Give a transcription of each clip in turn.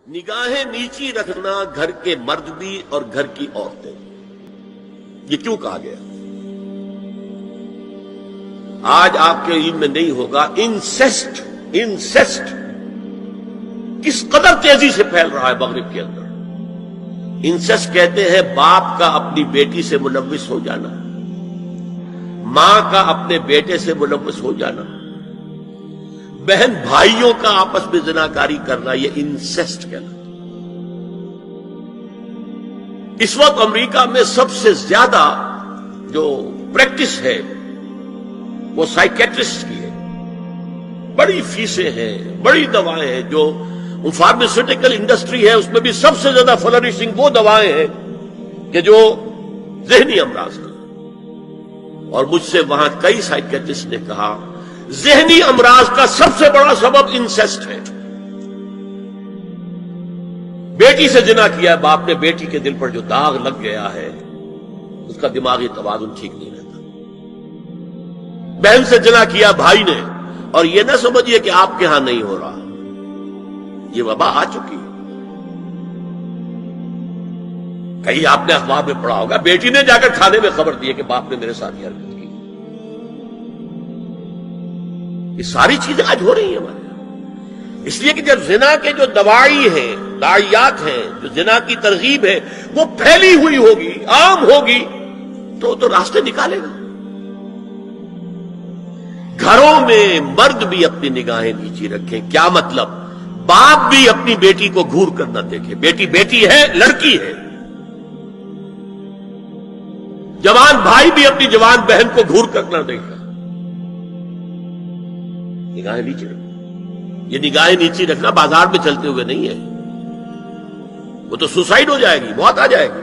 نگاہیں نیچی رکھنا گھر کے مرد بھی اور گھر کی عورتیں، یہ کیوں کہا گیا؟ آج آپ کے علم میں نہیں ہوگا انسیسٹ کس قدر تیزی سے پھیل رہا ہے مغرب کے اندر۔ انسیسٹ کہتے ہیں باپ کا اپنی بیٹی سے ملوث ہو جانا، ماں کا اپنے بیٹے سے ملوث ہو جانا، بہن بھائیوں کا آپس میں زناکاری کرنا، یہ انسیسٹ کہلاتا ہے۔ اس وقت امریکہ میں سب سے زیادہ جو پریکٹس ہے وہ سائیکیٹرسٹ کی ہے، بڑی فیسیں ہیں، بڑی دوائیں ہیں، جو فارماسیوٹیکل انڈسٹری ہے اس میں بھی سب سے زیادہ فلرشنگ وہ دوائیں ہیں کہ جو ذہنی امراض کا، اور مجھ سے وہاں کئی سائیکیٹرسٹ نے کہا ذہنی امراض کا سب سے بڑا سبب انسیسٹ ہے۔ بیٹی سے زنا کیا ہے باپ نے، بیٹی کے دل پر جو داغ لگ گیا ہے اس کا دماغی توازن ٹھیک نہیں رہتا۔ بہن سے زنا کیا بھائی نے، اور یہ نہ سمجھیے کہ آپ کے ہاں نہیں ہو رہا، یہ وبا آ چکی ہے۔ کہیں آپ نے اخبار میں پڑھا ہوگا بیٹی نے جا کر کھانے میں خبر دی ہے کہ باپ نے میرے ساتھ یہ حرکت کی۔ یہ ساری چیزیں آج ہو رہی ہیں ہمارے یہاں، اس لیے کہ جب زنا کے جو دواعی ہیں، داعیات ہیں، جو زنا کی ترغیب ہے وہ پھیلی ہوئی ہوگی، عام ہوگی، تو راستے نکالے گا۔ گھروں میں مرد بھی اپنی نگاہیں نیچی رکھیں۔ کیا مطلب؟ باپ بھی اپنی بیٹی کو گھور کر نہ دیکھے، بیٹی بیٹی ہے، لڑکی ہے۔ جوان بھائی بھی اپنی جوان بہن کو گھور کر نہ دیکھے۔ نگاہیں نیچی رکھنا، یہ نگاہیں نیچی رکھنا بازار میں چلتے ہوئے نہیں ہے، وہ تو سوسائڈ ہو جائے گی، موت آ جائے گی،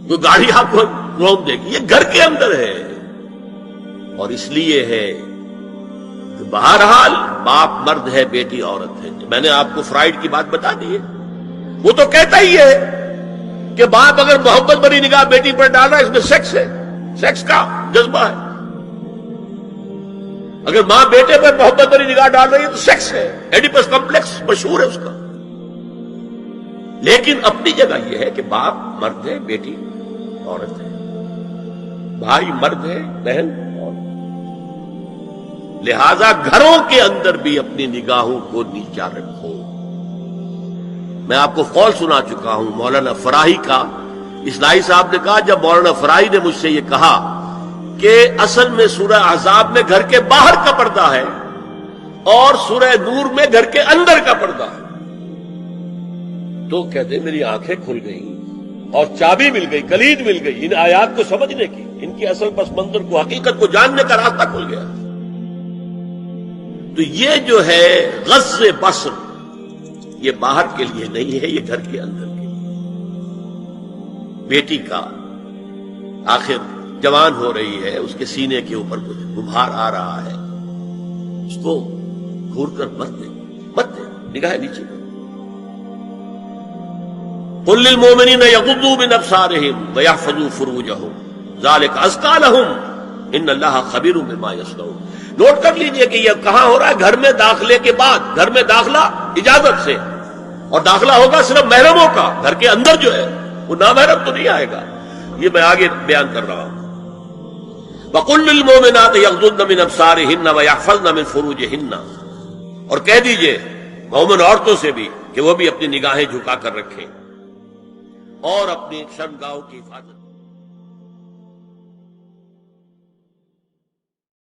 وہ گاڑی آپ کو روک دے گی۔ یہ گھر کے اندر ہے، اور اس لیے ہے کہ بہرحال باپ مرد ہے، بیٹی عورت ہے۔ میں نے آپ کو فرائیڈ کی بات بتا دی ہے، وہ تو کہتا ہی ہے کہ باپ اگر محبت بھری نگاہ بیٹی پر ڈال رہا ہے اس میں سیکس ہے، سیکس کا جذبہ ہے۔ اگر ماں بیٹے پر محبت بھری نگاہ ڈال رہی ہے تو سیکس ہے، ایڈیپس کمپلیکس مشہور ہے اس کا۔ لیکن اپنی جگہ یہ ہے کہ باپ مرد ہے، بیٹی عورت ہے، بھائی مرد ہے، بہن عورت۔ لہذا گھروں کے اندر بھی اپنی نگاہوں کو نیچا رکھو۔ میں آپ کو قول سنا چکا ہوں مولانا فراہی کا۔ اصلاحی صاحب نے کہا، جب مولانا فراہی نے مجھ سے یہ کہا کہ اصل میں سورہ احزاب میں گھر کے باہر کا پردہ ہے اور سورہ نور میں گھر کے اندر کا پردہ ہے، تو کہتے میری آنکھیں کھل گئیں اور چابی مل گئی، کلید مل گئی ان آیات کو سمجھنے کی، ان کی اصل پس منظر کو، حقیقت کو جاننے کا راستہ کھل گیا۔ تو یہ جو ہے غض بصر، یہ باہر کے لیے نہیں ہے، یہ گھر کے اندر کے لیے۔ بیٹی کا آخر جوان ہو رہی ہے، اس کے سینے کے اوپر کچھ غبار آ رہا ہے، اس کو گھور کر مت دے، نگاہ نیچے۔ قل للمؤمنین یغضوا من ابصارہم ویحفظوا فروجہم ذلک ازکی لہم ان اللہ خبیر بما یصنعون۔ نوٹ کر لیجئے کہ یہ کہاں ہو رہا ہے؟ گھر میں داخلے کے بعد۔ گھر میں داخلہ اجازت سے، اور داخلہ ہوگا صرف محرموں کا۔ گھر کے اندر جو ہے وہ نامحرم تو نہیں آئے گا، یہ میں آگے بیان کر رہا ہوں۔ وَقُلْ لِلْمُؤْمِنَاتِ يَغْضُضْنَ مِنْ أَبْصَارِهِنَّ وَيَحْفَظْنَ مِنْ فُرُوجِهِنَّ، اور کہہ دیجئے مومن عورتوں سے بھی کہ وہ بھی اپنی نگاہیں جھکا کر رکھیں اور اپنی شرمگاہوں کی حفاظت